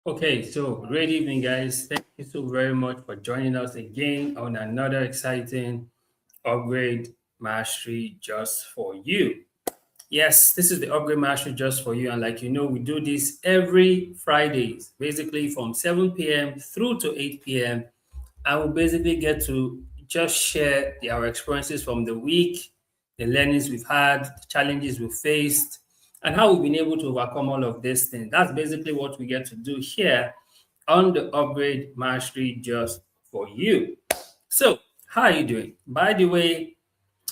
Okay, so great evening, guys. Thank you so very much for joining us again on another exciting Upgrade Mastery Just for You. Yes, this is the Upgrade Mastery Just for You. And like you know, we do this every Fridays, basically from 7 p.m. through to 8 p.m. And we basically get to just share our experiences from the week, the learnings we've had, the challenges we've faced, and how we've been able to overcome all of these things. That's basically what we get to do here on the Upgrade Mastery Just for You. So, how are you doing? By the way,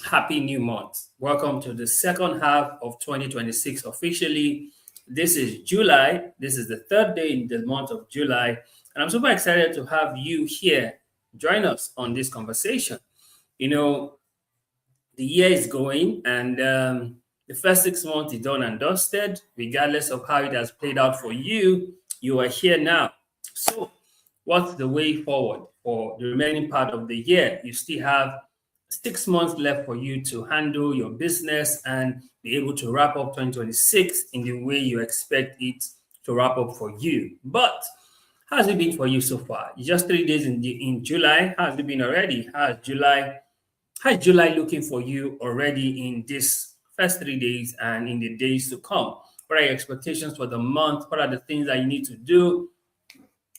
happy new month. Welcome to the second half of 2026 officially. This is July. This is the third day in the month of July. And I'm super excited to have you here join us on this conversation. You know, the year is going and the first 6 months is done and dusted. Regardless of how it has played out for you, you are here now. So, what's the way forward for the remaining part of the year? You still have 6 months left for you to handle your business and be able to wrap up 2026 in the way you expect it to wrap up for you. But how has it been for you so far? Just 3 days in July. How has it been already? How is July looking for you already in this first 3 days and in the days to come? What are your expectations for the month? What are the things that you need to do?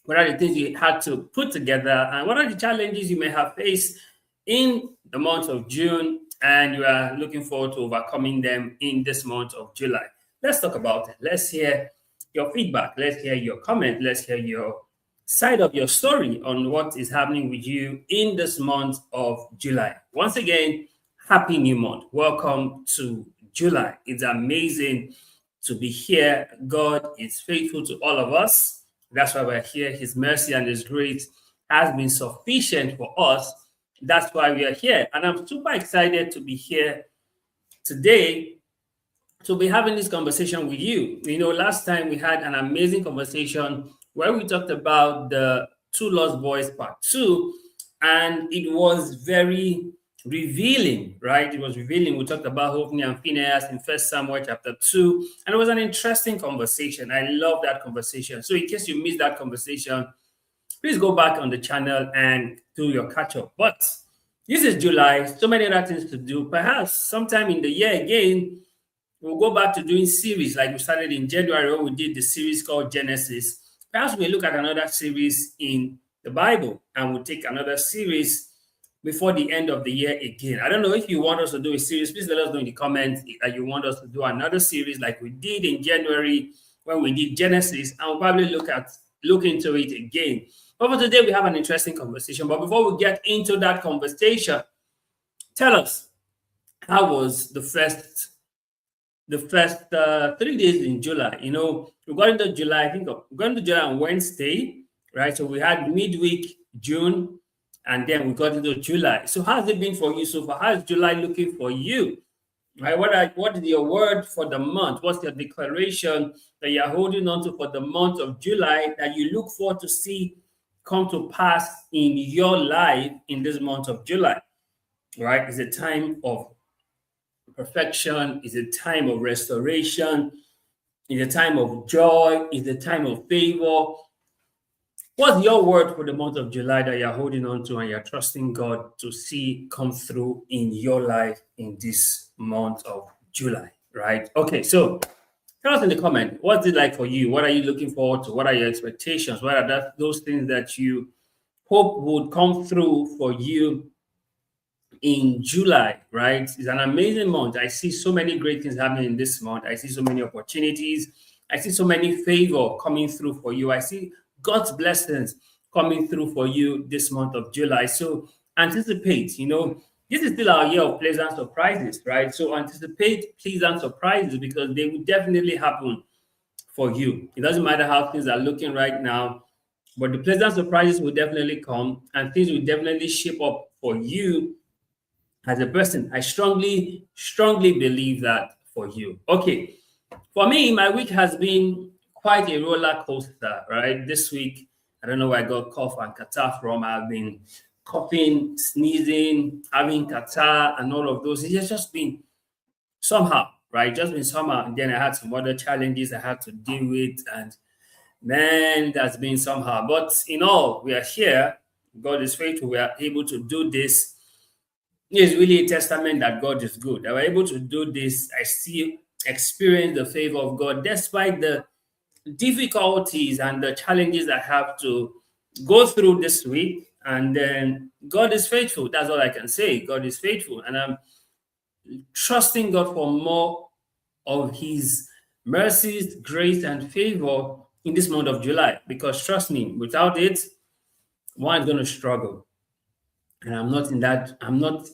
What are the things you had to put together? And what are the challenges you may have faced in the month of June? And you are looking forward to overcoming them in this month of July. Let's talk about it. Let's hear your feedback. Let's hear your comment. Let's hear your side of your story on what is happening with you in this month of July. Once again, happy new month. Welcome to July. It's amazing to be here. God is faithful to all of us. That's why we're here. His mercy and His grace has been sufficient for us. That's why we are here. And I'm super excited to be here today to be having this conversation with you. You know, last time we had an amazing conversation where we talked about the Two Lost Boys Part 2, and it was very revealing, right? It was revealing. We talked about Hophni and Phinehas in First Samuel chapter 2, and it was an interesting conversation. I love that conversation. So in case you missed that conversation, please go back on the channel and do your catch up. But this is July, so many other things to do. Perhaps sometime in the year again, we'll go back to doing series like we started in January when we did the series called Genesis. Perhaps we'll look at another series in the Bible and we'll take another series before the end of the year again. I don't know if you want us to do a series. Please let us know in the comments that you want us to do another series like we did in January when we did Genesis, and we'll probably look into it again. But for today, we have an interesting conversation. But before we get into that conversation, tell us, how was the first 3 days in July? You know, we got into July, we got into July on Wednesday, right? So we had midweek June, and then we got into July. So how's it been for you so far? How is July looking for you? Right? What is your word for the month? What's your declaration that you're holding on to for the month of July that you look forward to see come to pass in your life in this month of July? Right? It's a time of perfection, is a time of restoration, is a time of joy, is a time of favor. What's your word for the month of July that you're holding on to and you're trusting God to see come through in your life in this month of July, right? Okay, so tell us in the comment, what's it like for you? What are you looking forward to? What are your expectations? What are those things that you hope would come through for you in July, right? It's an amazing month. I see so many great things happening in this month. I see so many opportunities. I see so many favor coming through for you. I see God's blessings coming through for you this month of July. So anticipate, this is still our year of pleasant surprises, right? So anticipate pleasant surprises because they will definitely happen for you. It doesn't matter how things are looking right now, but the pleasant surprises will definitely come and things will definitely shape up for you as a person. I strongly, strongly believe that for you. Okay. For me, my week has been quite a roller coaster, right? This week, I don't know where I got cough and catarrh from. I've been coughing, sneezing, having catarrh, and all of those. It has just been somehow, right? Just been somehow. And then I had some other challenges I had to deal with. And Man, that's been somehow. But in all, we are here. God is faithful. We are able to do this. It's really a testament that God is good. That we're able to do this. I still experience the favor of God despite the difficulties and the challenges I have to go through this week. And then God is faithful. That's all I can say. God is faithful. And I'm trusting God for more of His mercies, grace, and favor in this month of July. Because trust me, without it, one is going to struggle. And I'm not in that, I'm not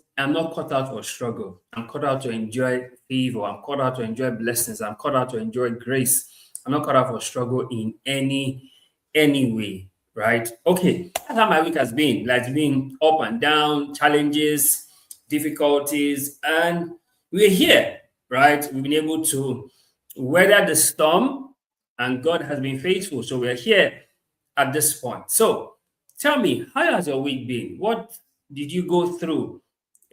cut out for struggle. I'm cut out to enjoy favor. I'm cut out to enjoy blessings. I'm cut out to enjoy grace. I'm not cut out for struggle in any way. Right? Okay. That's how my week has been. Like it's been up and down, challenges, difficulties, and we're here, right? We've been able to weather the storm, and God has been faithful. So we're here at this point. So tell me, how has your week been? What did you go through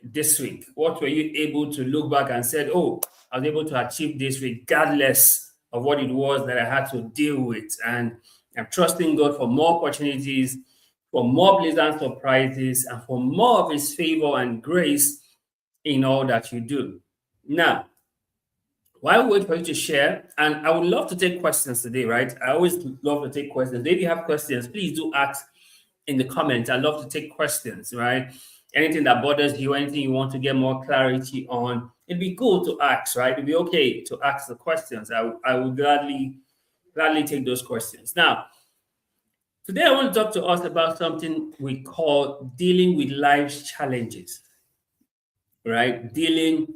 this week? What were you able to look back and said, oh, I was able to achieve this regardless of what it was that I had to deal with? And I'm trusting God for more opportunities, for more pleasant surprises, and for more of His favor and grace in all that you do. Now, while we wait for you to share, and I would love to take questions today, right? I always love to take questions. If you have questions, please do ask in the comments. I love to take questions, right? Anything that bothers you, anything you want to get more clarity on, it'd be cool to ask, right? It'd be okay to ask the questions. I would gladly take those questions. Now, today I want to talk to us about something we call dealing with life's challenges, right? Dealing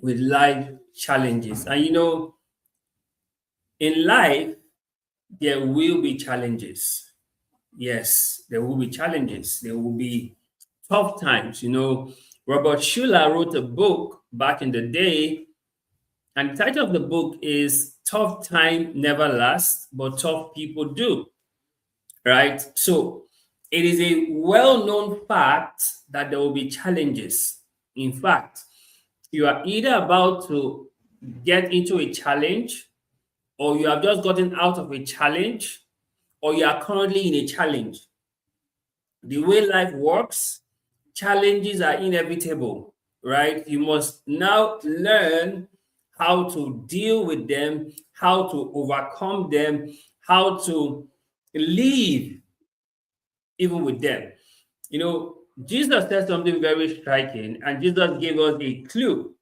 with life challenges. And in life, there will be challenges. Yes, there will be challenges. There will be tough times. Robert Schuller wrote a book back in the day, and the title of the book is Tough Time Never Lasts, but Tough People Do. Right? So it is a well-known fact that there will be challenges. In fact, you are either about to get into a challenge, or you have just gotten out of a challenge, or you are currently in a challenge. The way life works, challenges are inevitable, right? You must now learn how to deal with them, how to overcome them, how to live even with them. Jesus said something very striking, and Jesus gave us a clue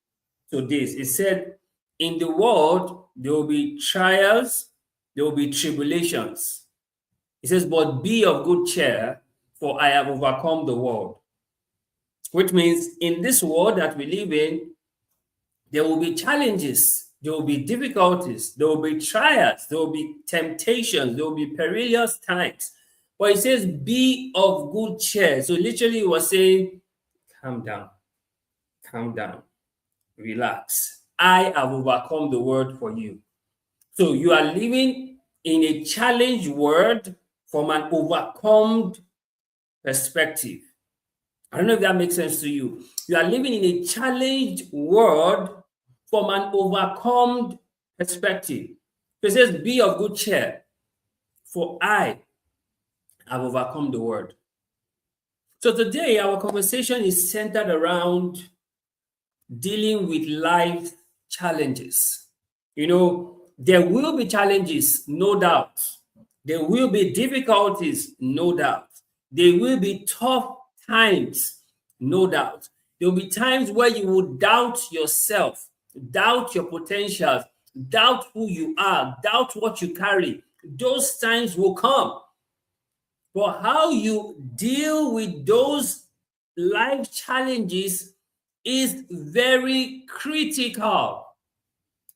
to this. He said, in the world, there will be trials, there will be tribulations. He says, but be of good cheer, for I have overcome the world. Which means in this world that we live in, there will be challenges, there will be difficulties, there will be trials, there will be temptations, there will be perilous times. But it says, be of good cheer. So literally, he was saying, calm down, relax. I have overcome the world for you. So you are living in a challenged world from an overcome perspective. I don't know if that makes sense to you. You are living in a challenged world from an overcome perspective. So it says, be of good cheer, for I have overcome the world. So today, our conversation is centered around dealing with life challenges. There will be challenges, no doubt. There will be difficulties, no doubt. There will be tough times, no doubt. There will be times where you will doubt yourself, doubt your potentials, doubt who you are, doubt what you carry. Those times will come. But how you deal with those life challenges is very critical.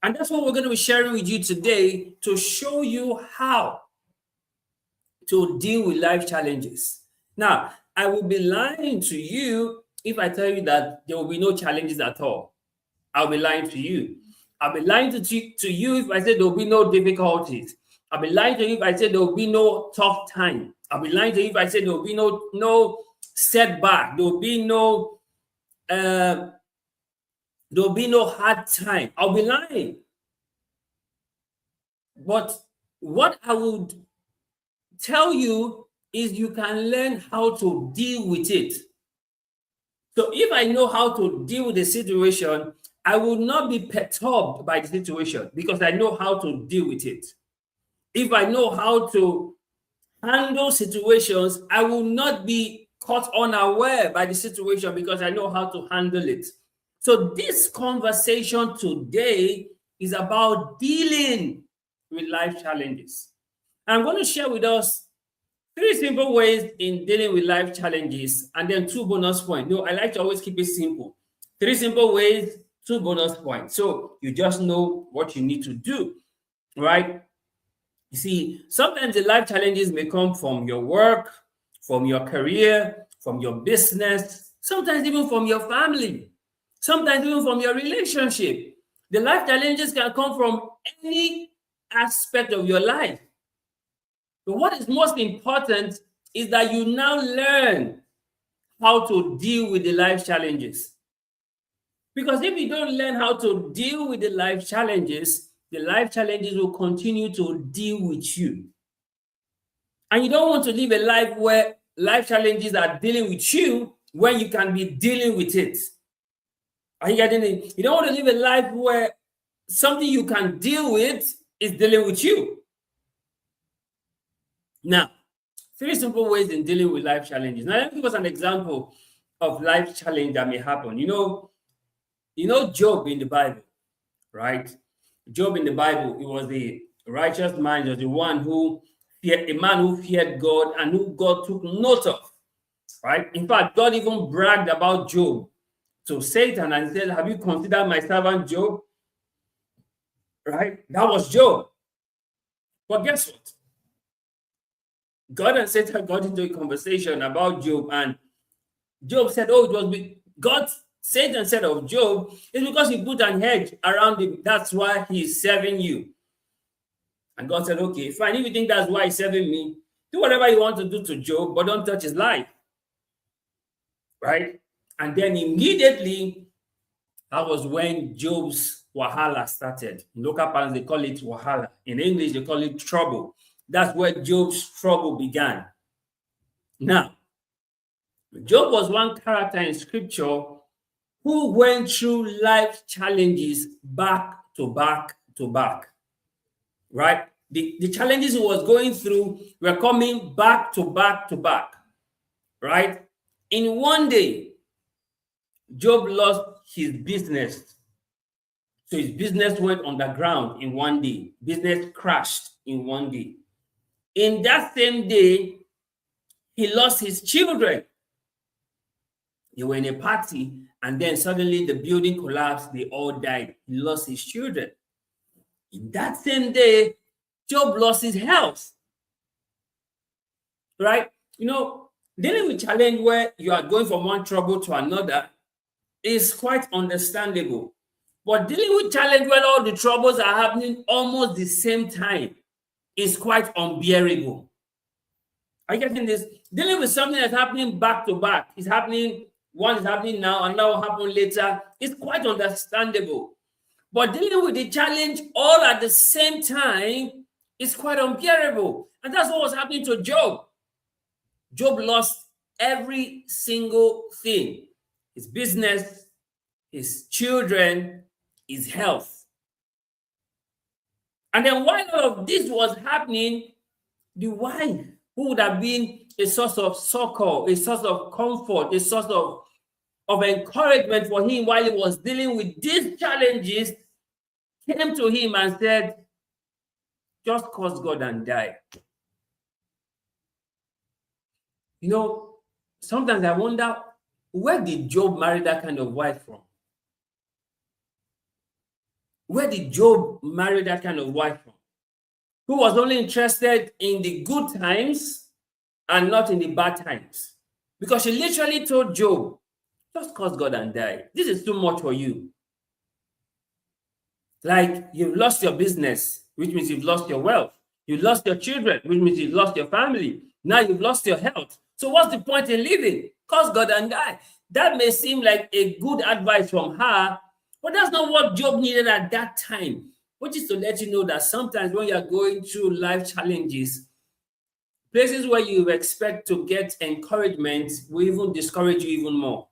And that's what we're going to be sharing with you today, to show you how to deal with life challenges. Now, I will be lying to you if I tell you that there will be no challenges at all. I'll be lying to you. I'll be lying to you if I say there will be no difficulties. I'll be lying to you if I say there will be no tough time. I'll be lying to you if I say there will be no setback. There will be no hard time. I'll be lying. But What I would tell you is you can learn how to deal with it. So if I know how to deal with the situation, I will not be perturbed by the situation because I know how to deal with it. If I know how to handle situations, I will not be caught unaware by the situation because I know how to handle it. So this conversation today is about dealing with life challenges. I'm going to share with us three simple ways in dealing with life challenges and then two bonus points. No, I like to always keep it simple. Three simple ways, two bonus points. So you just know what you need to do, right? You see, sometimes the life challenges may come from your work, from your career, from your business, sometimes even from your family, sometimes even from your relationship. The life challenges can come from any aspect of your life. But what is most important is that you now learn how to deal with the life challenges. Because if you don't learn how to deal with the life challenges will continue to deal with you. And you don't want to live a life where life challenges are dealing with you when you can be dealing with it. Are you getting it? You don't want to live a life where something you can deal with is dealing with you. Now, three simple ways in dealing with life challenges. Now, let me give us an example of life challenge that may happen. You know Job in the Bible, right? Job in the Bible, he was the righteous man, he was the one who feared, a man who feared God and who God took note of, right? In fact, God even bragged about Job to Satan and said, "Have you considered my servant Job?" Right? That was Job. But guess what? God and Satan got into a conversation about Job, and Job said, "Oh, it was God." Satan said of Job, "It's because he put an hedge around him. That's why he's serving you." And God said, "Okay, fine. If you think that's why he's serving me, do whatever you want to do to Job, but don't touch his life." Right? And then immediately, that was when Job's wahala started. In local parlance, they call it wahala. In English, they call it trouble. That's where Job's trouble began. Now, Job was one character in scripture who went through life challenges back to back to back, right? The challenges he was going through were coming back to back to back, right? In one day, Job lost his business. So his business went underground in one day. Business crashed in one day. In that same day, he lost his children. They were in a party, and then suddenly the building collapsed. They all died. He lost his children. In that same day, Job lost his health. Right? Dealing with challenge where you are going from one trouble to another is quite understandable. But dealing with challenge where all the troubles are happening almost the same time is quite unbearable. Are you getting this? Dealing with something that's happening back to back, one is happening now, and now will happen later, is quite understandable. But dealing with the challenge all at the same time is quite unbearable. And that's what was happening to Job. Job lost every single thing: his business, his children, his health. And then while all of this was happening, the wife, who would have been a source of succor, a source of comfort, a source of encouragement for him while he was dealing with these challenges, came to him and said, "Just curse God and die." Sometimes I wonder, where did Job marry that kind of wife from? Where did Job marry that kind of wife from? Who was only interested in the good times and not in the bad times. Because she literally told Job, "Just curse God and die. This is too much for you." Like, you've lost your business, which means you've lost your wealth. You lost your children, which means you've lost your family. Now you've lost your health. So what's the point in living? Curse God and die. That may seem like a good advice from her, but that's not what Job needed at that time. which is to let you know that sometimes when you're going through life challenges, places where you expect to get encouragement will even discourage you even more.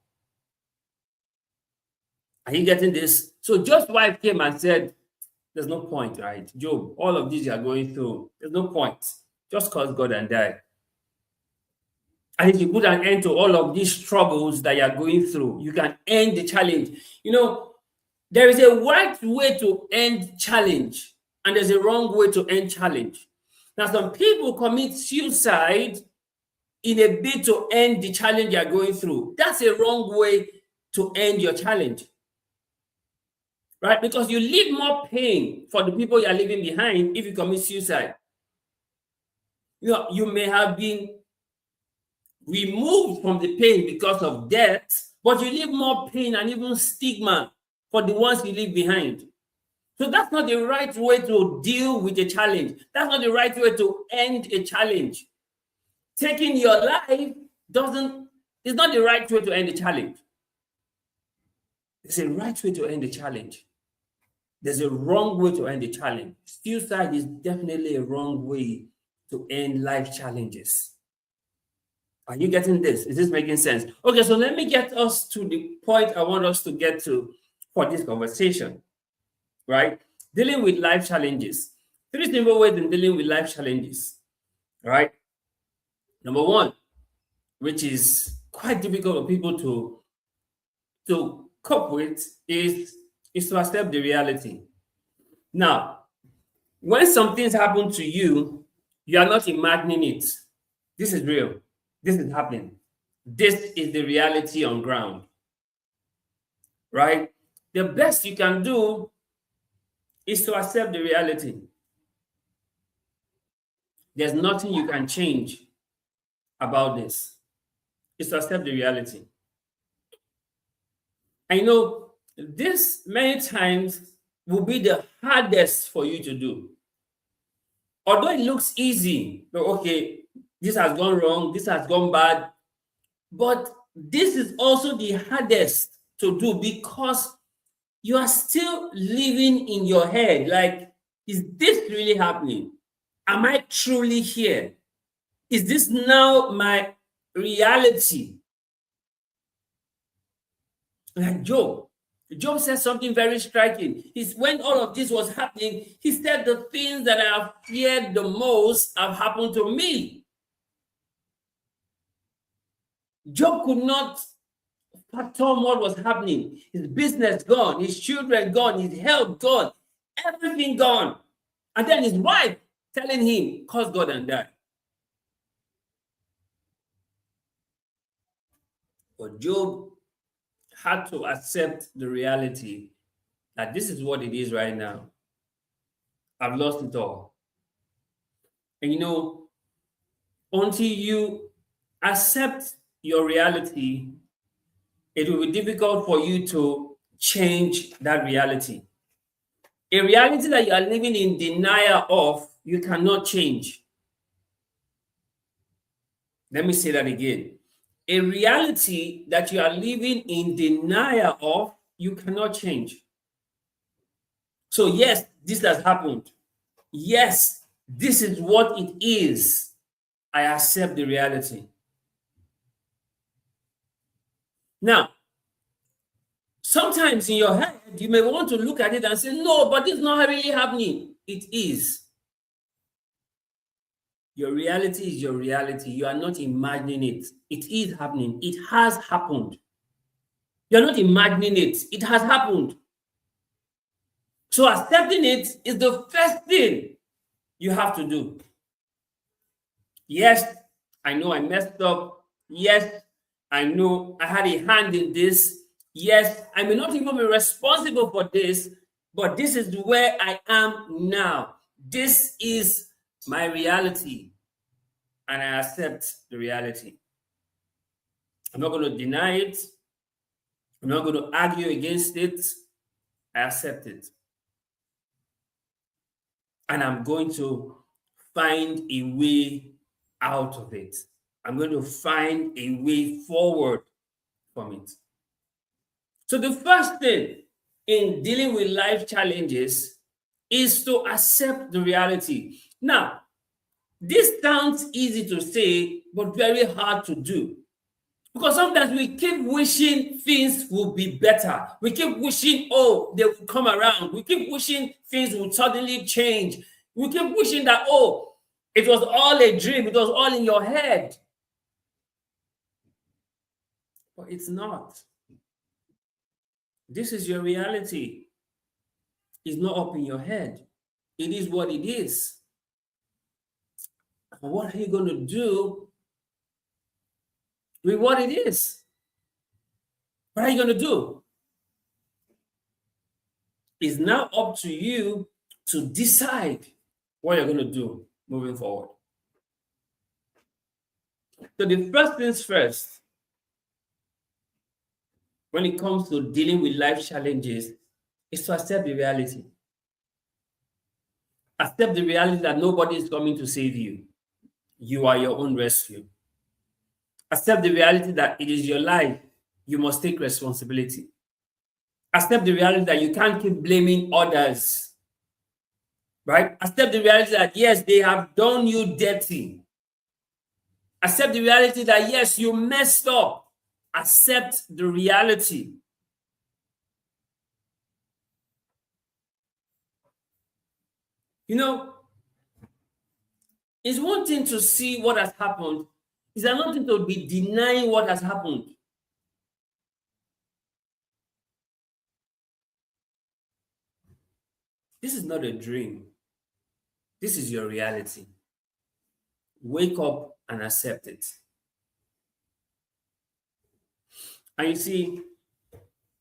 Are you getting this? So Job's wife came and said, there's no point, right? Job, all of these you are going through, there's no point. Just curse God and die. And if you put an end to all of these struggles that you're going through, you can end the challenge. You know, there is a right way to end challenge, and there's a wrong way to end challenge. Now, some people commit suicide in a bid to end the challenge you're going through. That's a wrong way to end your challenge. Right? Because you leave more pain for the people you're leaving behind if you commit suicide. You know, you may have been removed from the pain because of death, but you leave more pain and even stigma for the ones you leave behind. So that's not the right way to deal with a challenge. That's not the right way to end a challenge. Taking your life is not the right way to end a challenge. There's a right way to end a challenge. There's a wrong way to end a challenge. Suicide is definitely a wrong way to end life challenges. Are you getting this? Is this making sense? Okay, so let me get us to the point I want us to get to for this conversation, right? Dealing with life challenges. 3 simple ways in dealing with life challenges, right? Number 1, which is quite difficult for people to cope with, is to accept the reality. Now, when some things happen to you, you are not imagining it. This is real. This is happening. This is the reality on ground, right? The best you can do is to accept the reality. There's nothing you can change about this. It's to accept the reality. I know this many times will be the hardest for you to do. Although it looks easy, but okay, this has gone wrong, this has gone bad, but this is also the hardest to do because you are still living in your head. Like, is this really happening? Am I truly here? Is this now my reality? Like Job. Job said something very striking. When all of this was happening, he said, the things that I have feared the most have happened to me. Job could not fathom what was happening. His business gone, his children gone, his health gone, everything gone. And then his wife telling him, curse God and die. But Job had to accept the reality that this is what it is right now. I've lost it all. And you know, until you accept your reality, it will be difficult for you to change that reality. A reality that you are living in denial of, you cannot change. Let me say that again. A reality that you are living in denial of, you cannot change. So yes, this has happened. Yes, this is what it is. I accept the reality. Now, sometimes in your head, you may want to look at it and say, no, but it's not really happening. It is. Your reality is your reality. You are not imagining it. It is happening. It has happened. You're not imagining it. It has happened. So accepting it is the first thing you have to do. Yes, I know I messed up. Yes, I know I had a hand in this. Yes, I may not even be responsible for this, but this is where I am now. This is my reality, and I accept the reality. I'm not going to deny it. I'm not going to argue against it. I accept it. And I'm going to find a way out of it. I'm going to find a way forward from it. So the first thing in dealing with life challenges is to accept the reality. Now, this sounds easy to say, but very hard to do. Because sometimes we keep wishing things will be better. We keep wishing, oh, they will come around. We keep wishing things will suddenly change. We keep wishing that, oh, it was all a dream. It was all in your head. But it's not. This is your reality. It's not up in your head. It is what it is. And what are you going to do with what it is? What are you going to do? It's now up to you to decide what you're going to do moving forward. So the first things first, when it comes to dealing with life challenges, is to accept the reality. Accept the reality that nobody is coming to save you. You are your own rescue. Accept the reality that it is your life. You must take responsibility. Accept the reality that you can't keep blaming others. Right? Accept the reality that, yes, they have done you dirty. Accept the reality that, yes, you messed up. Accept the reality. You know, it's one thing to see what has happened. It's another thing to be denying what has happened. This is not a dream. This is your reality. Wake up and accept it. And you see,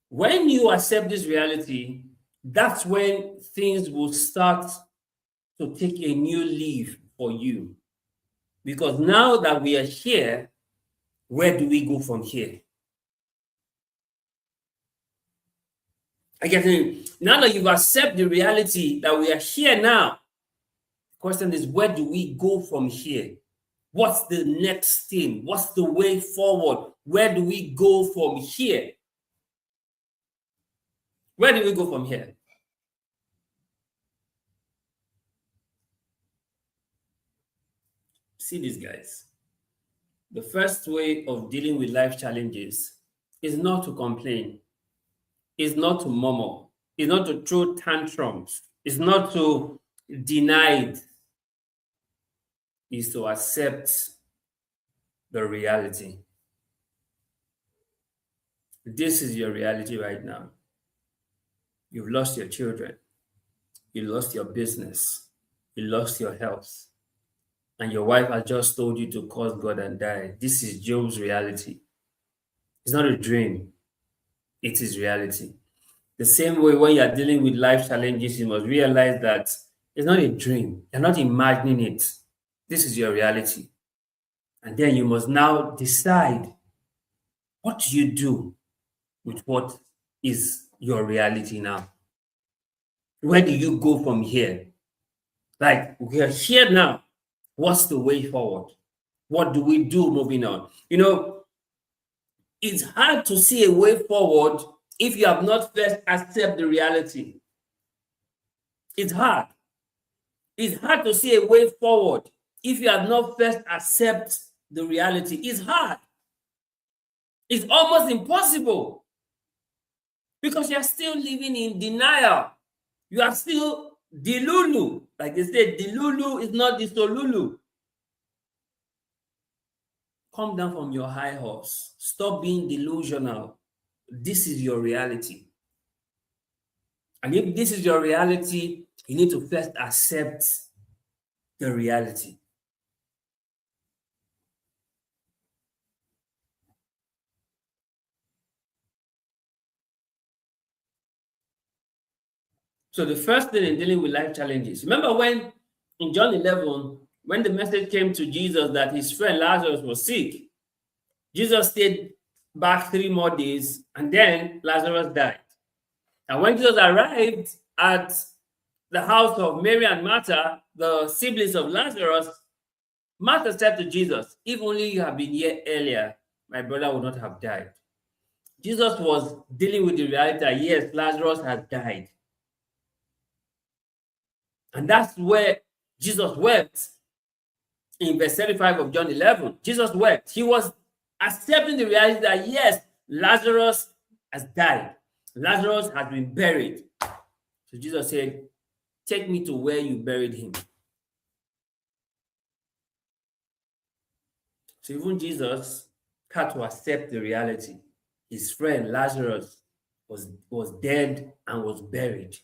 when you accept this reality, that's when things will start to take a new leaf for you. Because now that we are here, where do we go from here? I guess now that you've accepted the reality that we are here now, the question is, where do we go from here? What's the next thing? What's the way forward? Where do we go from here? Where do we go from here? See these guys. The first way of dealing with life challenges is not to complain, is not to murmur, is not to throw tantrums, is not to deny it, is to accept the reality. This is your reality right now. You've lost your children, you lost your business, you lost your health, and your wife has just told you to curse God and die. This is Job's reality. It's not a dream, it is reality. The same way, when you're dealing with life challenges, you must realize that it's not a dream. You're not imagining it. This is your reality. And then you must now decide, what do you do with what is your reality now? Where do you go from here? Like, we are here now. What's the way forward? What do we do moving on? You know, it's hard to see a way forward if you have not first accept the reality. It's hard. It's hard to see a way forward if you have not first accept the reality. It's hard. It's almost impossible because you're still living in denial. You are still delulu. Like they say, delulu is not the solulu. Come down from your high horse. Stop being delusional. This is your reality. And if this is your reality, you need to first accept the reality. So the first thing in dealing with life challenges, remember when in John 11, when the message came to Jesus that his friend Lazarus was sick, Jesus stayed back 3 more days and then Lazarus died. And when Jesus arrived at the house of Mary and Martha, the siblings of Lazarus, Martha said to Jesus, if only you had been here earlier, my brother would not have died. Jesus was dealing with the reality that, yes, Lazarus had died. And that's where Jesus wept in verse 35 of John 11. Jesus wept. He was accepting the reality that, yes, Lazarus has died. Lazarus has been buried. So Jesus said, take me to where you buried him. So even Jesus had to accept the reality. His friend Lazarus was dead and was buried,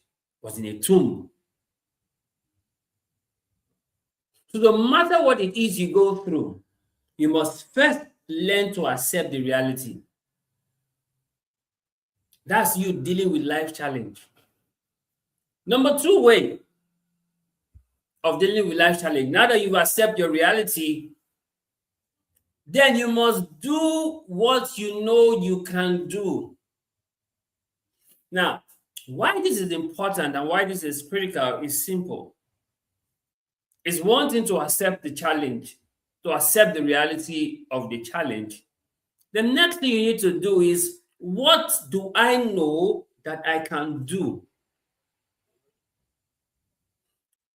was in a tomb. So no matter what it is you go through, you must first learn to accept the reality. That's you dealing with life challenge. Number two way of dealing with life challenge, now that you accept your reality, then you must do what you know you can do. Now, why this is important and why this is critical is simple. It's one thing to accept the challenge, to accept the reality of the challenge. The next thing you need to do is, what do I know that I can do?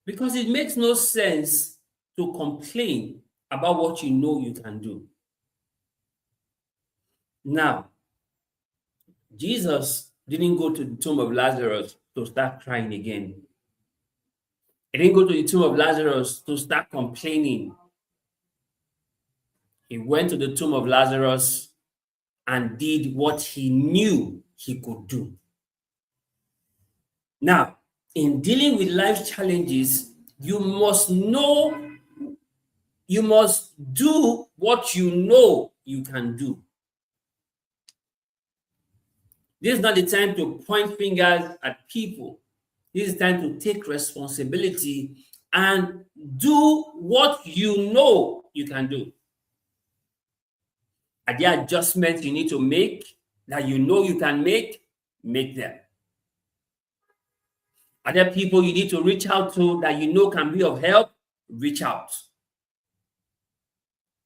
Because it makes no sense to complain about what you know you can do. Now, Jesus didn't go to the tomb of Lazarus to start crying again. He didn't go to the tomb of Lazarus to start complaining. He went to the tomb of Lazarus and did what he knew he could do. Now, in dealing with life challenges, you must know, you must do what you know you can do. This is not the time to point fingers at people. This is time to take responsibility and do what you know you can do. Are there adjustments you need to make that you know you can make them. Are there people you need to reach out to that you know can be of help? Reach out.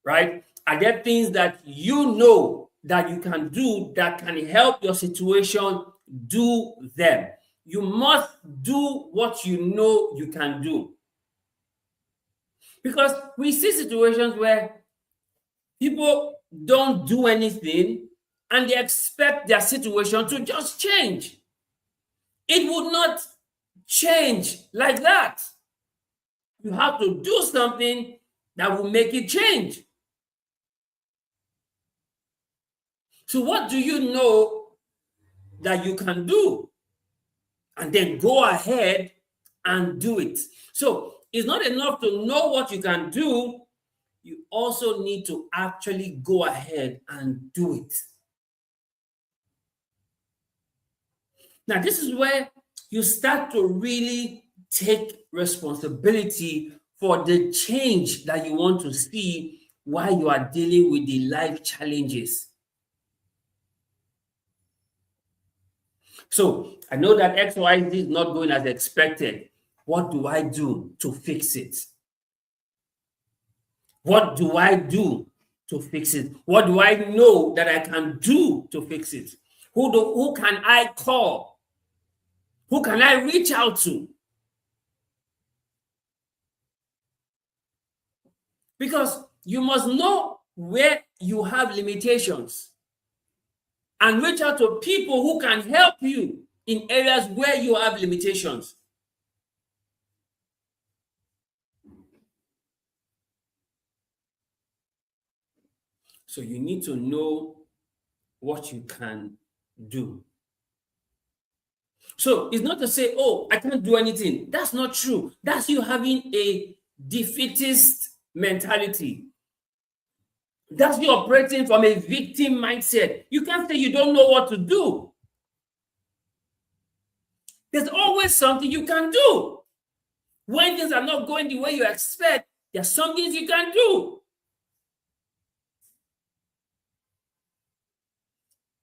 Right? Are there things that you know that you can do that can help your situation? Do them. You must do what you know you can do. Because we see situations where people don't do anything and they expect their situation to just change. It would not change like that. You have to do something that will make it change. So what do you know that you can do? And then go ahead and do it. So it's not enough to know what you can do. You also need to actually go ahead and do it. Now, this is where you start to really take responsibility for the change that you want to see while you are dealing with the life challenges. So I know that XYZ is not going as expected. What do I do to fix it? What do I do to fix it? What do I know that I can do to fix it? Who can I call? Who can I reach out to? Because you must know where you have limitations and reach out to people who can help you in areas where you have limitations. So you need to know what you can do. So it's not to say, oh, I can't do anything. That's not true. That's you having a defeatist mentality. That's you operating from a victim mindset. You can't say you don't know what to do. There's always something you can do. When things are not going the way you expect, there's some things you can do.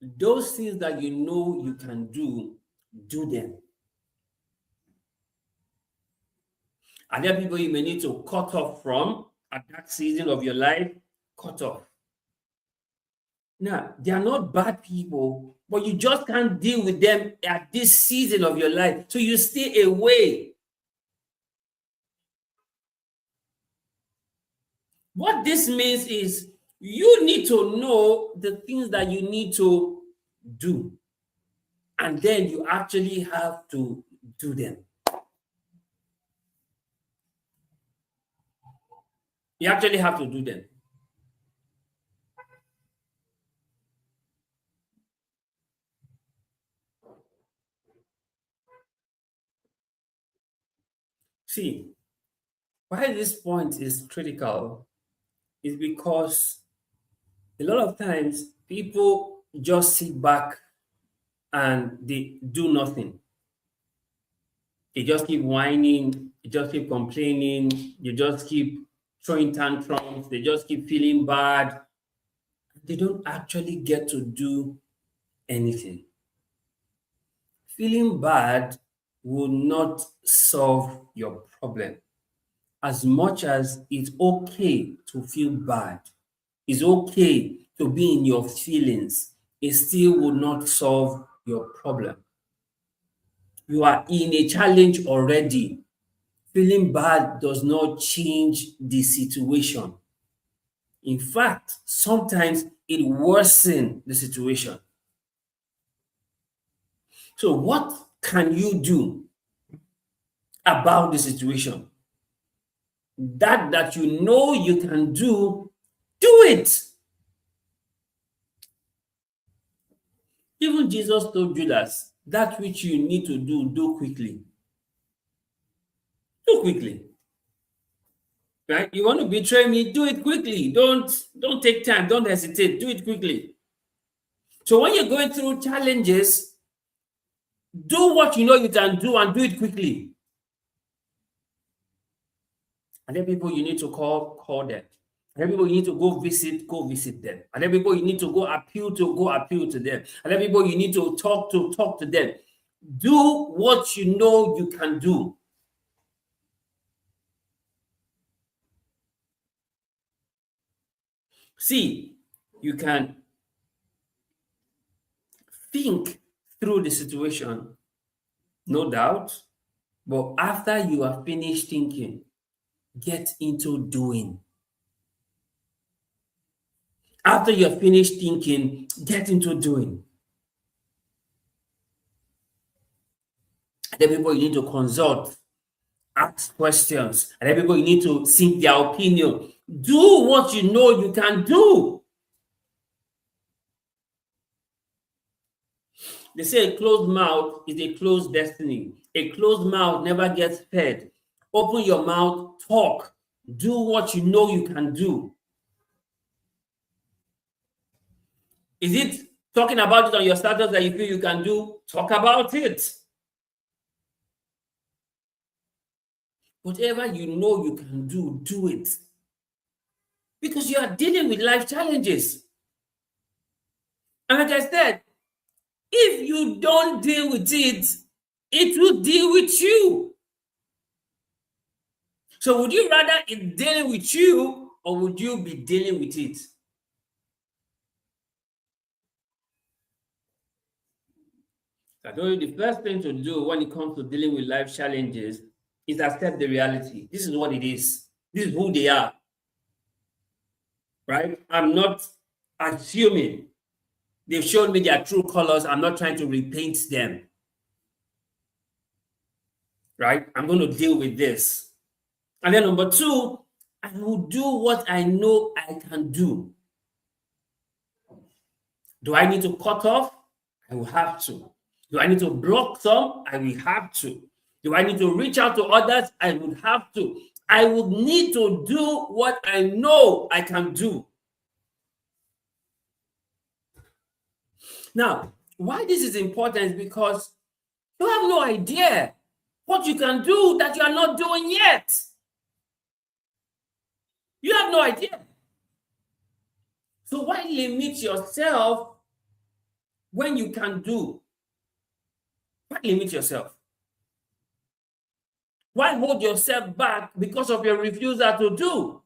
Those things that you know you can do them. Are there people you may need to cut off from at that season of your life? Cut off. Now, they are not bad people, but you just can't deal with them at this season of your life. So you stay away. What this means is you need to know the things that you need to do, and then you actually have to do them. You actually have to do them. See, why this point is critical is because a lot of times people just sit back and they do nothing. They just keep whining, they just keep complaining, they just keep throwing tantrums, they just keep feeling bad. They don't actually get to do anything. Feeling bad will not solve your problem. As much as it's okay to feel bad, it's okay to be in your feelings, it still will not solve your problem. You are in a challenge already. Feeling bad does not change the situation. In fact, sometimes it worsens the situation. So, what can you do about the situation? That you know you can do it. Even Jesus told Judas, that which you need to do quickly. Do quickly. Right? You want to betray me, do it quickly. Don't take time, don't hesitate, do it quickly. So when you're going through challenges, do what you know you can do and do it quickly. And then people you need to call them. And then people you need to go visit them. And then people you need to go appeal to them. And then people you need to talk to them. Do what you know you can do. See, you can think through the situation, no doubt, but after you are finished thinking, get into doing. After you're finished thinking, get into doing. And then people you need to consult, ask questions, and then people you need to seek their opinion. Do what you know you can do. They say a closed mouth is a closed destiny. A closed mouth never gets fed. Open your mouth, talk, do what you know you can do. Is it talking about it on your status that you feel you can do? Talk about it. Whatever you know you can do it. Because you are dealing with life challenges. And like I said, if you don't deal with it, it will deal with you. So would you rather it dealing with you or would you be dealing with it? I told you the first thing to do when it comes to dealing with life challenges is accept the reality. This is what it is. This is who they are. Right? I'm not assuming they've shown me their true colors. I'm not trying to repaint them. Right? I'm going to deal with this. And then number two, I will do what I know I can do. Do I need to cut off? I will have to. Do I need to block some? I will have to. Do I need to reach out to others? I would have to. I would need to do what I know I can do. Now, why this is important is because you have no idea what you can do that you are not doing yet. You have no idea. So why limit yourself when you can do? Why limit yourself? Why hold yourself back because of your refusal to do?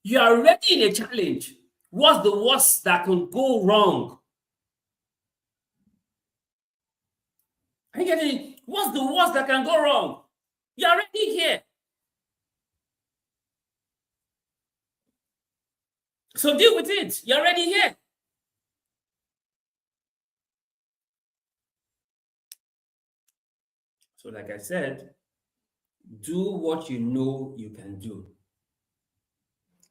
You are already in a challenge. What's the worst that can go wrong? Are you getting it? What's the worst that can go wrong? You're already here. So deal with it. You're already here. So, like I said, do what you know you can do.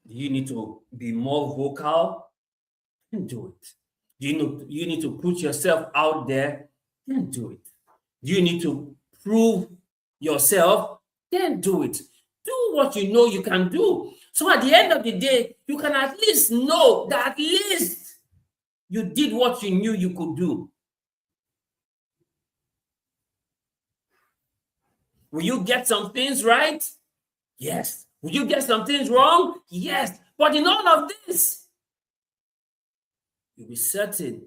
Do you need to be more vocal? Then do it. Do you need to put yourself out there? Then do it. Do you need to prove yourself? Then do it. Do what you know you can do. So at the end of the day, you can at least know that at least you did what you knew you could do. Will you get some things right? Yes. Will you get some things wrong? Yes. But in all of this, you'll be certain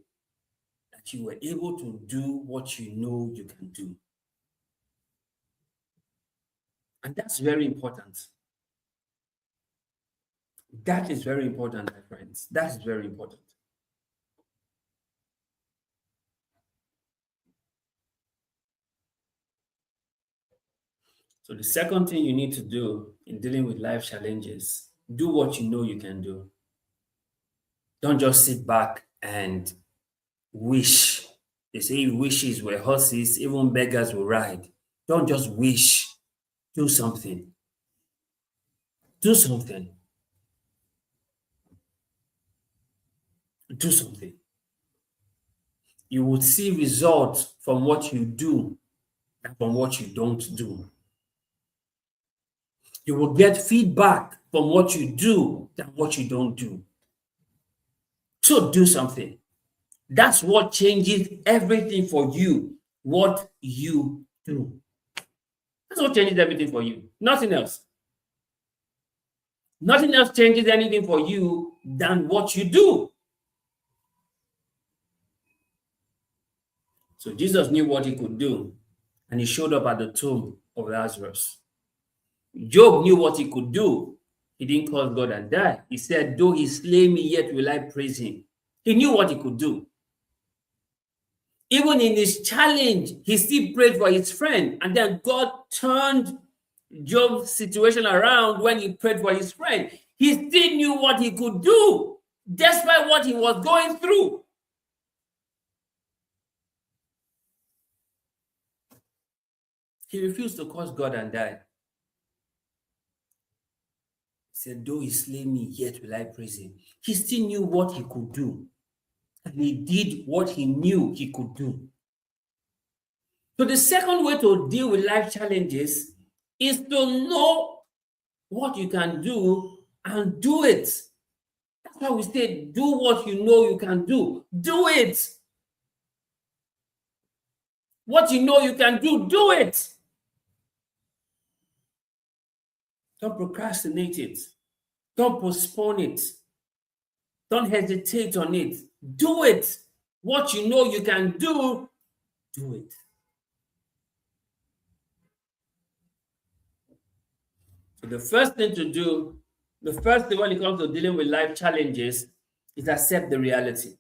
that you were able to do what you know you can do. And that's very important. That is very important, my friends. That's very important. So the second thing you need to do in dealing with life challenges, do what you know you can do. Don't just sit back and wish. They say wishes were horses, even beggars will ride. Don't just wish. Do something. Do something. Do something. You will see results from what you do and from what you don't do. You will get feedback from what you do than what you don't do. So do something. That's what changes everything for you. What you do. That's what changes everything for you. Nothing else. Nothing else changes anything for you than what you do. So Jesus knew what he could do, and he showed up at the tomb of Lazarus. Job knew what he could do. He didn't cause God and die. He said, though he slay me, yet will I praise him. He knew what he could do. Even in his challenge, he still prayed for his friend. And then God turned Job's situation around when he prayed for his friend. He still knew what he could do, despite what he was going through. He refused to curse God and die. He said, though he slay me, yet will I praise him. He still knew what he could do. And he did what he knew he could do. So the second way to deal with life challenges is to know what you can do and do it. That's why we say, do what you know you can do. Do it. What you know you can do, do it. Don't procrastinate it. Don't postpone it. Don't hesitate on it. Do it. What you know you can do, do it. So the first thing to do, the first thing when it comes to dealing with life challenges is accept the reality.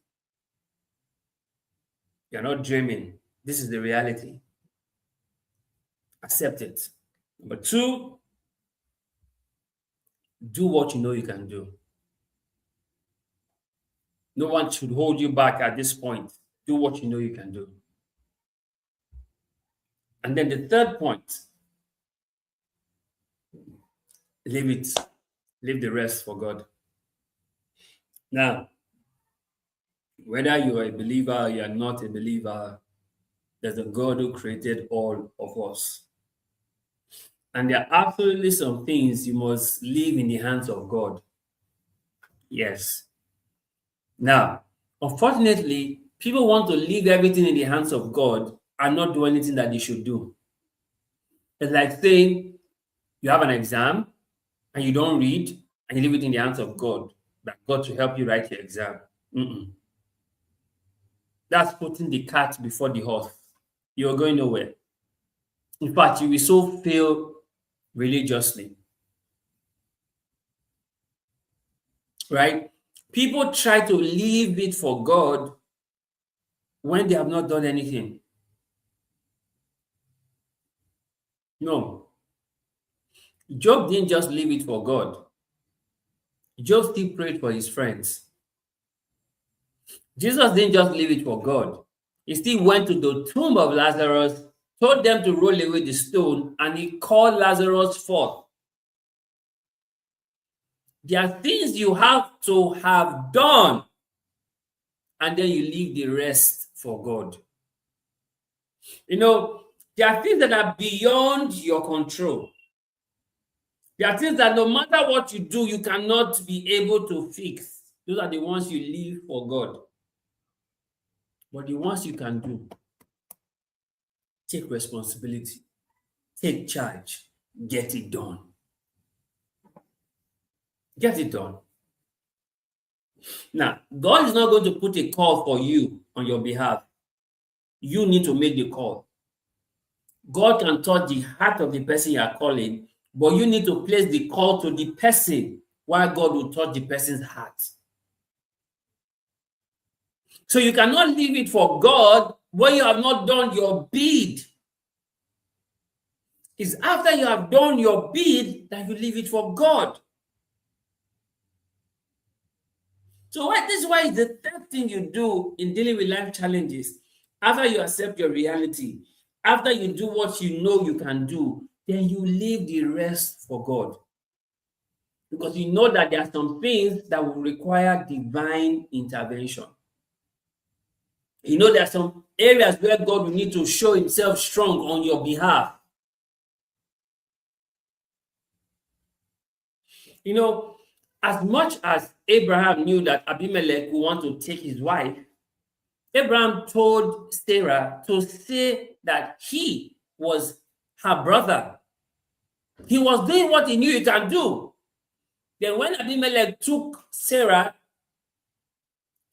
You're not dreaming. This is the reality. Accept it. Number two, do what you know you can do. No one should hold you back at this point. Do what you know you can do. And then the third point, leave it. Leave the rest for God. Now, whether you are a believer or you are not a believer, there's a God who created all of us. And there are absolutely some things you must leave in the hands of God. Yes. Now, unfortunately, people want to leave everything in the hands of God and not do anything that they should do. It's like saying you have an exam and you don't read and you leave it in the hands of God, that God to help you write your exam. Mm-mm. That's putting the cart before the horse. You're going nowhere. In fact, you will so fail religiously. Right? People try to leave it for God when they have not done anything. No. Job didn't just leave it for God. Job still prayed for his friends. Jesus didn't just leave it for God. He still went to the tomb of Lazarus, told them to roll away the stone, and he called Lazarus forth. There are things you have to have done, and then you leave the rest for God. There are things that are beyond your control. There are things that no matter what you do, you cannot be able to fix. Those are the ones you leave for God. But the ones you can do, take responsibility, take charge, get it done. Get it done. Now, God is not going to put a call for you on your behalf. You need to make the call. God can touch the heart of the person you are calling, but you need to place the call to the person while God will touch the person's heart. So you cannot leave it for God when you have not done your bid. It's after you have done your bid that you leave it for God. So this is why it's the third thing you do in dealing with life challenges. After you accept your reality, after you do what you know you can do, then you leave the rest for God. Because you know that there are some things that will require divine intervention. You know there are some areas where God will need to show himself strong on your behalf. As much as Abraham knew that Abimelech would want to take his wife, Abraham told Sarah to say that he was her brother. He was doing what he knew he can do. Then when Abimelech took Sarah,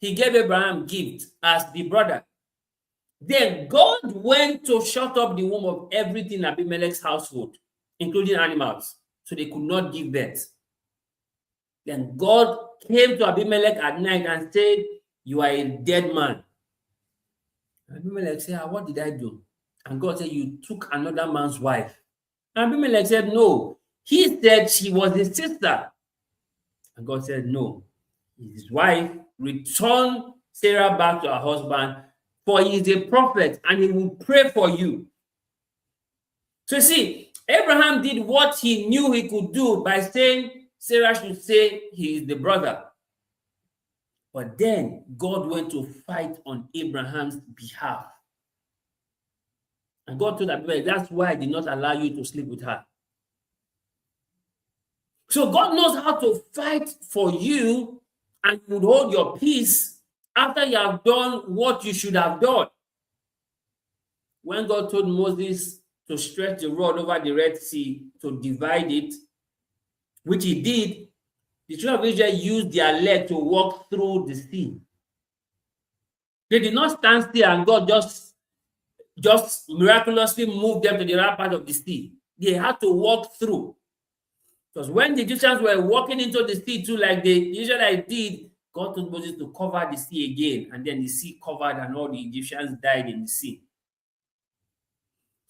he gave Abraham gift as the brother. Then God went to shut up the womb of everything in Abimelech's household, including animals, so they could not give birth. Then God came to Abimelech at night and said, "You are a dead man." Abimelech said, "What did I do?" And God said, "You took another man's wife." And Abimelech said, "No." He said she was his sister. And God said, "No. His wife, return Sarah back to her husband, for he is a prophet and he will pray for you." So you see, Abraham did what he knew he could do by saying Sarah should say he is the brother. But then God went to fight on Abraham's behalf. And God told Abimelech, "That's why I did not allow you to sleep with her." So God knows how to fight for you, and you would hold your peace after you have done what you should have done. When God told Moses to stretch the rod over the Red Sea to divide it, which he did, the children of Israel used their leg to walk through the sea. They did not stand still and God just miraculously moved them to the other part of the sea. They had to walk through. Because when the Egyptians were walking into the sea too, like the Israelites did, God told Moses to cover the sea again, and then the sea covered and all the Egyptians died in the sea.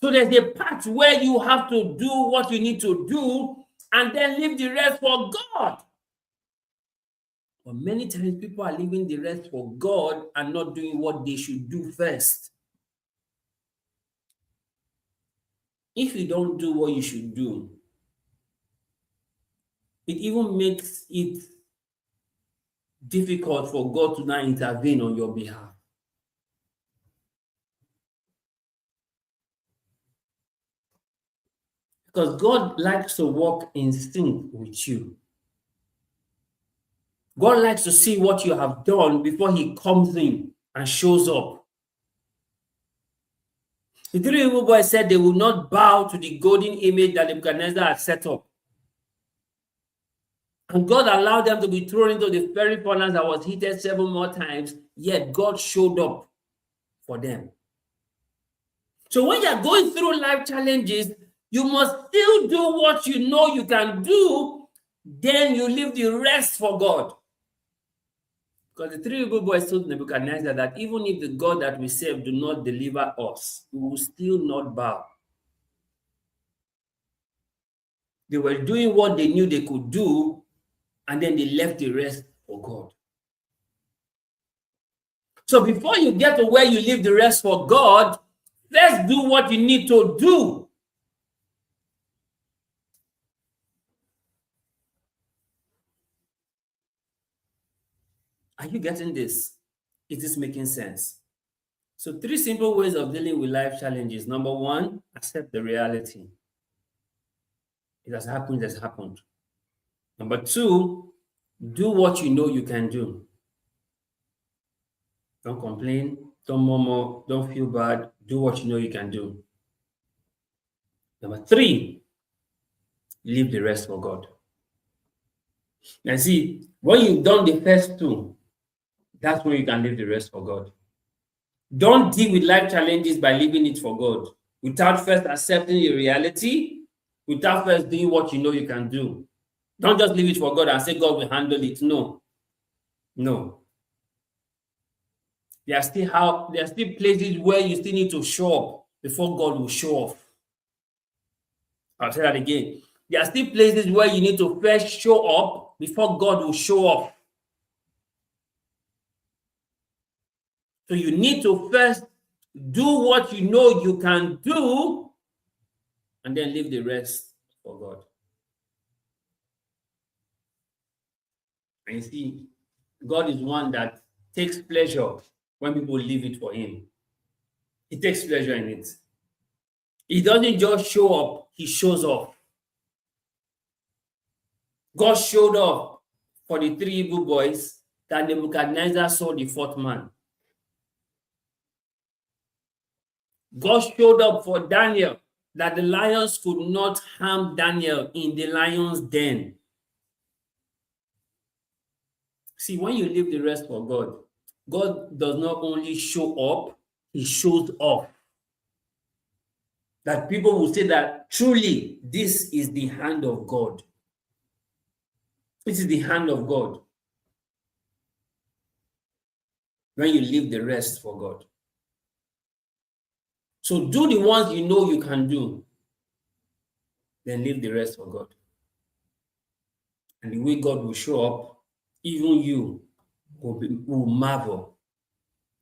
So there's a part where you have to do what you need to do and then leave the rest for God. But many times people are leaving the rest for God and not doing what they should do first. If you don't do what you should do, it even makes it difficult for God to now intervene on your behalf. Because God likes to walk in sync with you. God likes to see what you have done before he comes in and shows up. The three Hebrew boys said they will not bow to the golden image that Nebuchadnezzar had set up. And God allowed them to be thrown into the fiery furnace that was heated 7 more times, yet God showed up for them. So when you're going through life challenges, you must still do what you know you can do, then you leave the rest for God. Because the three Hebrew boys told Nebuchadnezzar that even if the God that we serve do not deliver us, we will still not bow. They were doing what they knew they could do, and then they left the rest for God. So before you get to where you leave the rest for God, let's do what you need to do. Are you getting this? Is this making sense? So 3 simple ways of dealing with life challenges. Number 1, accept the reality. It has happened, it has happened. Number 2, do what you know you can do. Don't complain, don't murmur, don't feel bad. Do what you know you can do. Number 3, leave the rest for God. Now see, when you've done the first 2, that's when you can leave the rest for God. Don't deal with life challenges by leaving it for God without first accepting the reality, without first doing what you know you can do. Don't just leave it for God and say God will handle it. No. No. There are still places where you still need to show up before God will show off. I'll say that again. There are still places where you need to first show up before God will show off. So you need to first do what you know you can do and then leave the rest for God. And you see, God is one that takes pleasure when people leave it for him. He takes pleasure in it. He doesn't just show up, he shows off. God showed up for the 3 Hebrew boys that Nebuchadnezzar saw the 4th man. God showed up for Daniel that the lions could not harm Daniel in the lion's den. See, when you leave the rest for God, God does not only show up, he shows off. That people will say that truly this is the hand of God. This is the hand of God. When you leave the rest for God. So do the ones you know you can do. Then leave the rest for God. And the way God will show up, even you will marvel.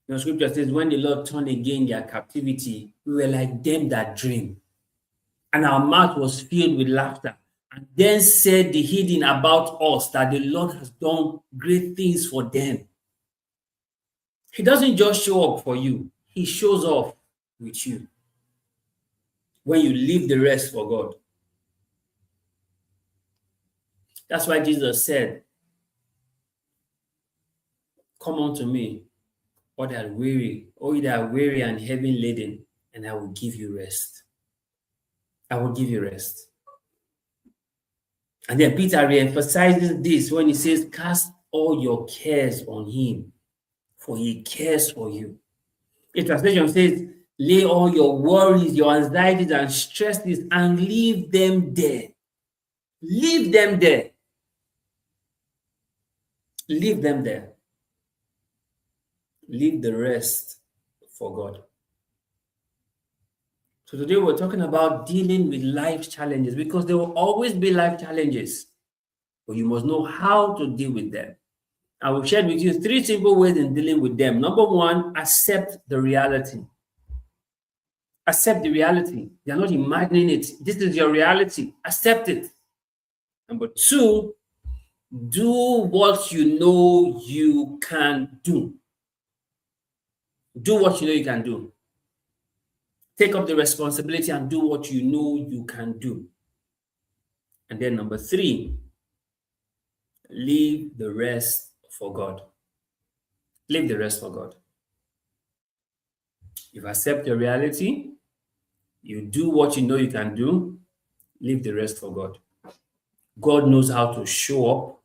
The scripture says, when the Lord turned again their captivity, we were like them that dream. And our mouth was filled with laughter. And then said the hidden about us that the Lord has done great things for them. He doesn't just show up for you. He shows off with you. When you leave the rest for God. That's why Jesus said, come unto me, all that are weary and heavy laden, and I will give you rest. I will give you rest. And then Peter reemphasizes this when he says, cast all your cares on him, for he cares for you. A translation says, lay all your worries, your anxieties and stresses and leave them there. Leave them there. Leave them there. Leave the rest for God. So today we're talking about dealing with life challenges because there will always be life challenges, but you must know how to deal with them. I will share with you 3 simple ways in dealing with them. Number 1, accept the reality. Accept the reality. You're not imagining it. This is your reality. Accept it. Number 2, do what you know you can do. Do what you know you can do. Take up the responsibility and do what you know you can do. And then number 3, leave the rest for God. Leave the rest for God. You accept the reality, you do what you know you can do, leave the rest for God. God knows how to show up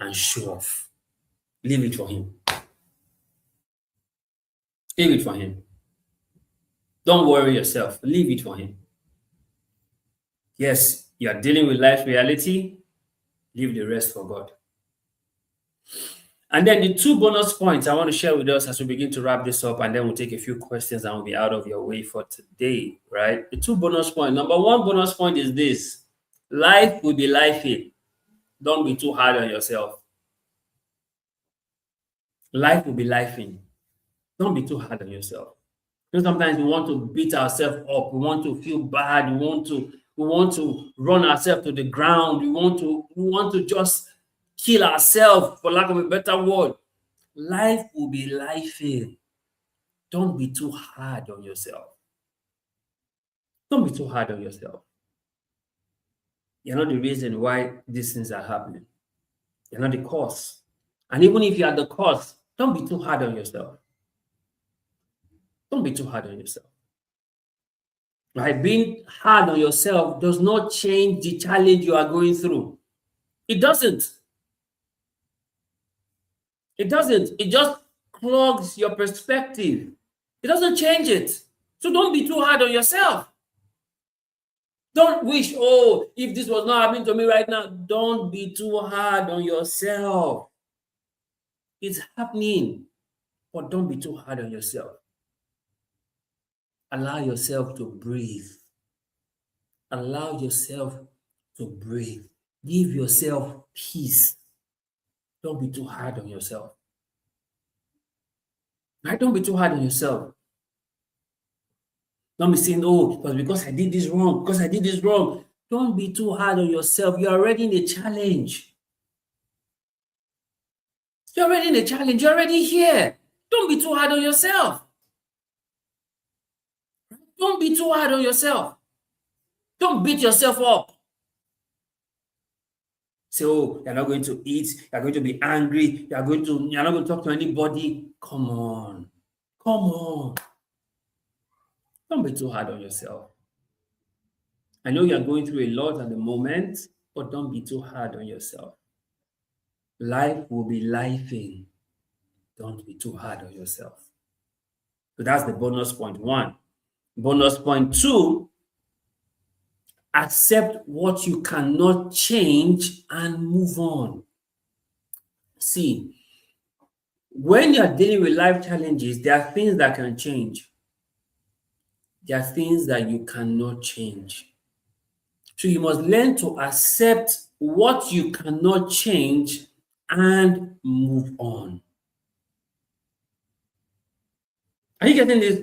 and show off. Leave it for him. Leave it for him. Don't worry yourself. Leave it for him. Yes, you are dealing with life reality. Leave the rest for God. And then the 2 bonus points I want to share with us as we begin to wrap this up, and then we'll take a few questions and we'll be out of your way for today, right? The 2 bonus points. Number 1 bonus point is this. Life will be lifing. Don't be too hard on yourself. Life will be lifing. Don't be too hard on yourself. You know, sometimes we want to beat ourselves up. We want to feel bad. We want to run ourselves to the ground. We want to just kill ourselves, for lack of a better word. Life will be lifing. Don't be too hard on yourself. Don't be too hard on yourself. You're not the reason why these things are happening. You're not the cause. And even if you are the cause, don't be too hard on yourself. Don't be too hard on yourself. Right? Being hard on yourself does not change the challenge you are going through. It doesn't. It doesn't. It just clogs your perspective. It doesn't change it. So don't be too hard on yourself. Don't wish, oh, if this was not happening to me right now. Don't be too hard on yourself. It's happening, but don't be too hard on yourself. Allow yourself to breathe. Allow yourself to breathe. Give yourself peace. Don't be too hard on yourself. Right? Don't be too hard on yourself. Don't be saying, oh, it was because I did this wrong, because I did this wrong. Don't be too hard on yourself. You're already in a challenge. You're already in a challenge. You're already here. Don't be too hard on yourself. Don't be too hard on yourself. Don't beat yourself up. Say, oh, you're not going to eat. You're going to be angry. You're not going to talk to anybody. Come on. Come on. Don't be too hard on yourself. I know you're going through a lot at the moment, but don't be too hard on yourself. Life will be lifing. Don't be too hard on yourself. So that's the bonus point 1. Bonus point 2, accept what you cannot change and move on. See, when you're dealing with life challenges, there are things that can change. There are things that you cannot change. So you must learn to accept what you cannot change and move on. Are you getting this?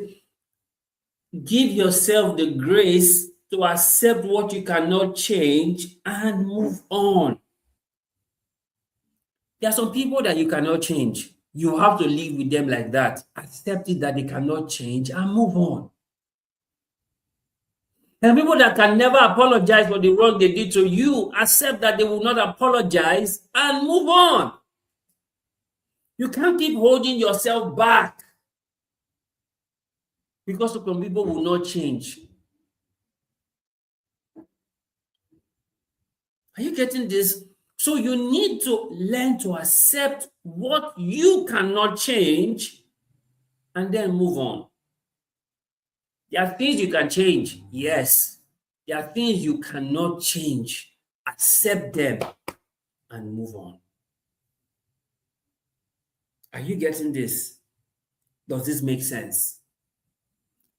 Give yourself the grace to accept what you cannot change and move on. There are some people that you cannot change. You have to live with them like that. Accept it that they cannot change and move on. And people that can never apologize for the wrong they did to you, accept that they will not apologize and move on. You can't keep holding yourself back because some people will not change. Are you getting this? So you need to learn to accept what you cannot change and then move on. There are things you can change, yes. There are things you cannot change. Accept them and move on. Are you getting this? Does this make sense?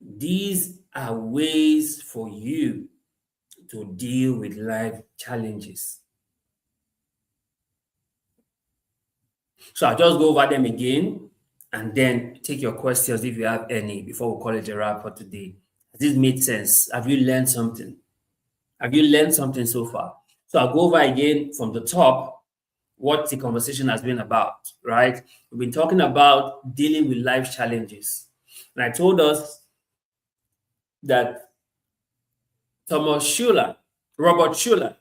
These are ways for you to deal with life challenges. So I'll just go over them again and then take your questions if you have any before we call it a wrap for today. Has this made sense? Have you learned something? Have you learned something so far? So I'll go over again from the top what the conversation has been about, right? We've been talking about dealing with life challenges. And I told us that Robert Schuller, Robert Schuller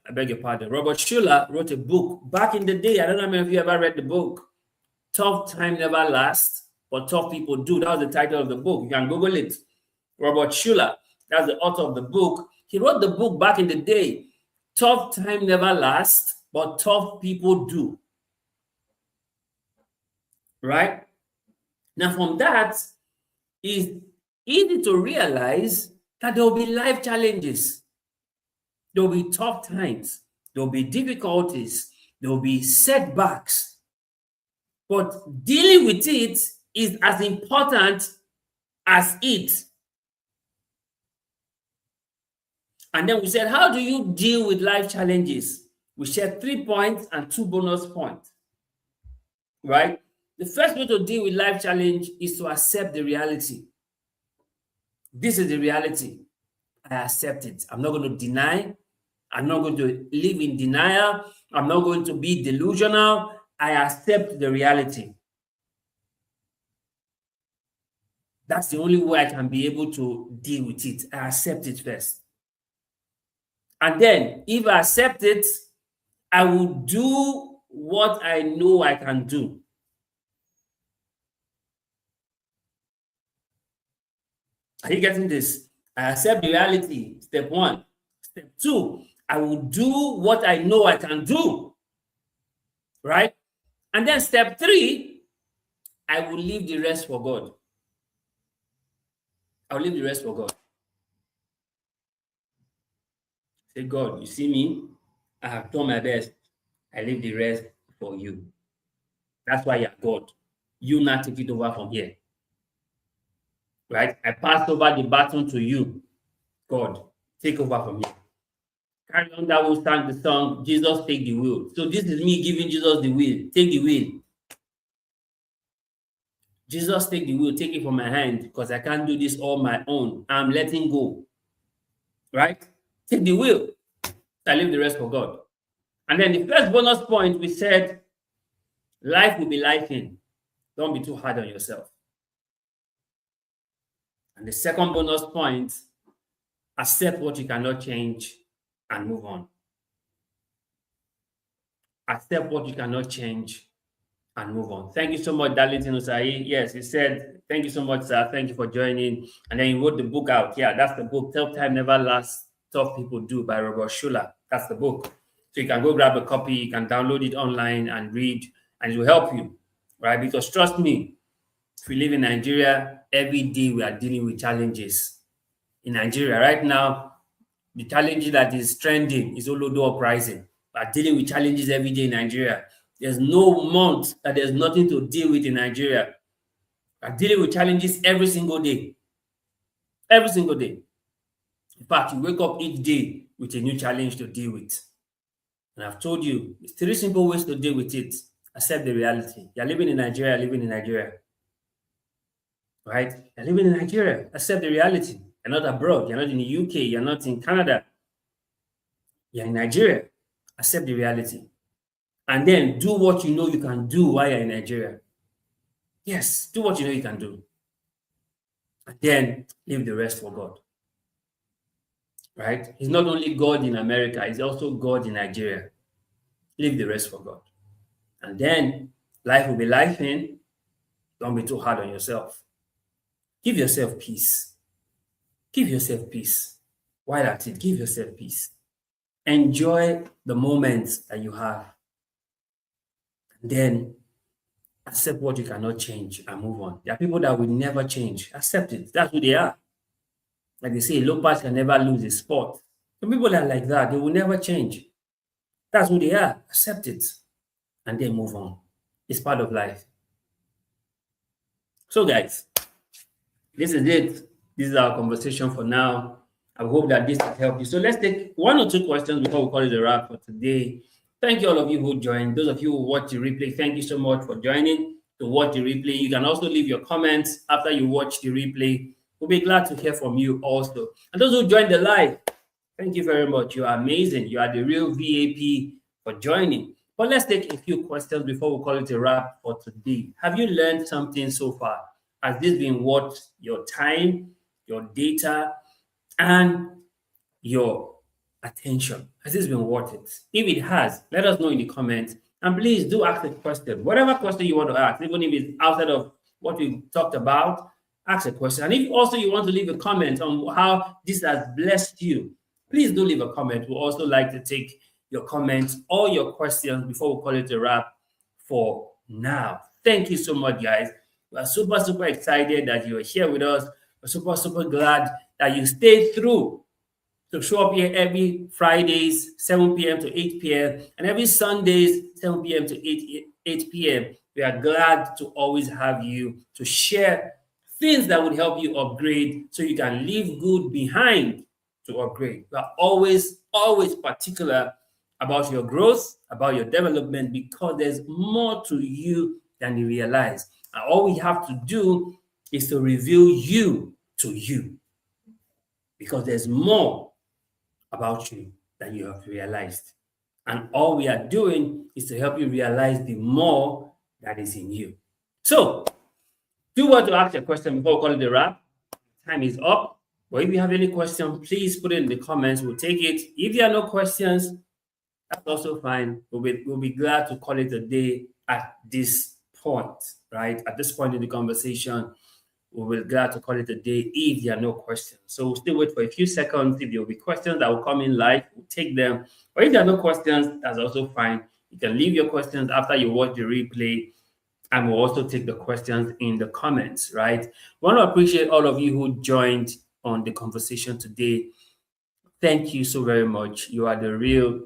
wrote a book back in the day. I don't know if you ever read the book, Tough Time Never Lasts, but Tough People Do. That was the title of the book. You can Google it. Robert Schuller, that's the author of the book. He wrote the book back in the day, Tough Time Never Lasts, but Tough People Do. Right? Now, from that, it's easy to realize that there will be life challenges. There will be tough times. There will be difficulties. There will be setbacks. But dealing with it is as important as it. And then we said, how do you deal with life challenges? We share 3 points and 2 bonus points, right? The first way to deal with life challenge is to accept the reality. This is the reality. I accept it. I'm not going to deny. I'm not going to live in denial. I'm not going to be delusional. I accept the reality. That's the only way I can be able to deal with it. I accept it first. And then, if I accept it, I will do what I know I can do. Are you getting this? I accept the reality, step 1. Step 2, I will do what I know I can do, right? And then step 3, I will leave the rest for God. I'll leave the rest for God. Say, God, you see me? I have done my best. I leave the rest for you. That's why you're God. You now take it over from here. Right? I pass over the baton to you. God, take over from here. Carry on that will sang the song, Jesus take the wheel. So this is me giving Jesus the wheel. Take the wheel. Jesus take the wheel, take it from my hand because I can't do this all my own. I'm letting go. Right? Take the wheel. I leave the rest for God. And then the first bonus point, we said, life will be lifing. Don't be too hard on yourself. And the second bonus point, accept what you cannot change and move on. Accept what you cannot change and move on. Thank you so much, Darlington Osai. Yes, he said, thank you so much, sir. Thank you for joining. And then he wrote the book out. Yeah, that's the book, Tough Time Never Lasts, Tough People Do by Robert Schuller. That's the book. So you can go grab a copy, you can download it online and read, and it will help you, right? Because trust me, if we live in Nigeria, every day we are dealing with challenges. In Nigeria right now, the challenge that is trending is Olodo uprising. We are dealing with challenges every day in Nigeria. There's no month that there's nothing to deal with in Nigeria. We are dealing with challenges every single day. Every single day. In fact, you wake up each day with a new challenge to deal with. And I've told you, it's 3 simple ways to deal with it. Accept the reality. You're living in Nigeria, living in Nigeria. Right? You're living in Nigeria. Accept the reality. You're not abroad. You're not in the UK. You're not in Canada. You're in Nigeria. Accept the reality. And then do what you know you can do while you're in Nigeria. Yes, do what you know you can do. And then leave the rest for God. Right? He's not only God in America, he's also God in Nigeria. Leave the rest for God. And then life will be life in. Don't be too hard on yourself. Give yourself peace. Give yourself peace. While at it, give yourself peace. Enjoy the moments that you have. And then accept what you cannot change and move on. There are people that will never change. Accept it. That's who they are. Like they say, Lopez can never lose a sport. Some people are like that. They will never change. That's who they are. Accept it. And then move on. It's part of life. So guys, this is it. This is our conversation for now. I hope that this has helped you. So let's take 1 or 2 questions before we call it a wrap for today. Thank you all of you who joined. Those of you who watch the replay, thank you so much for joining to watch the replay. You can also leave your comments after you watch the replay. We'll be glad to hear from you also. And those who joined the live, thank you very much. You are amazing. You are the real VAP for joining. But let's take a few questions before we call it a wrap for today. Have you learned something so far? Has this been worth your time, your data, and your attention? Has this been worth it? If it has, let us know in the comments. And please do ask a question. Whatever question you want to ask, even if it's outside of what we talked about, ask a question. And if also you want to leave a comment on how this has blessed you, please do leave a comment. We'd also like to take your comments or your questions before we call it a wrap for now. Thank you so much, guys. We are super, super excited that you are here with us. We're super, super glad that you stayed through to show up here every Fridays, 7 p.m. to 8 p.m. and every Sundays, 7 p.m. to 8 p.m. We are glad to always have you to share things that would help you upgrade so you can leave good behind to upgrade. We are always, always particular about your growth, about your development, because there's more to you than you realize. And all we have to do is to reveal you to you, because there's more about you than you have realized. And all we are doing is to help you realize the more that is in you. So, do want to ask a question before we call it a wrap. Time is up. But if you have any questions, please put it in the comments. We'll take it. If there are no questions, that's also fine. We'll be glad to call it a day at this point, right? At this point in the conversation, we'll be glad to call it a day if there are no questions. So we'll still wait for a few seconds. If there will be questions that will come in live, we'll take them. Or if there are no questions, that's also fine. You can leave your questions after you watch the replay, and we'll also take the questions in the comments, right? I want to appreciate all of you who joined on the conversation today. Thank you so very much. You are the real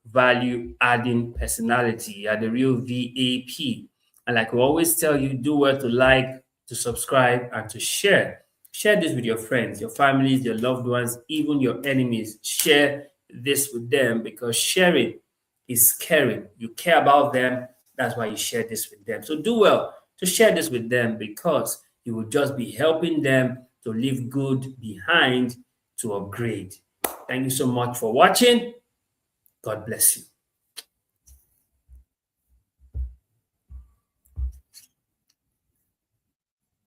value adding personality. You are the real VAP. And like we always tell you, do well to like, to subscribe, and to share. Share this with your friends, your families, your loved ones, even your enemies. Share this with them, because sharing is caring. You care about them. That's why you share this with them. So do well to share this with them, because you will just be helping them to leave good behind to upgrade. Thank you so much for watching. God bless you.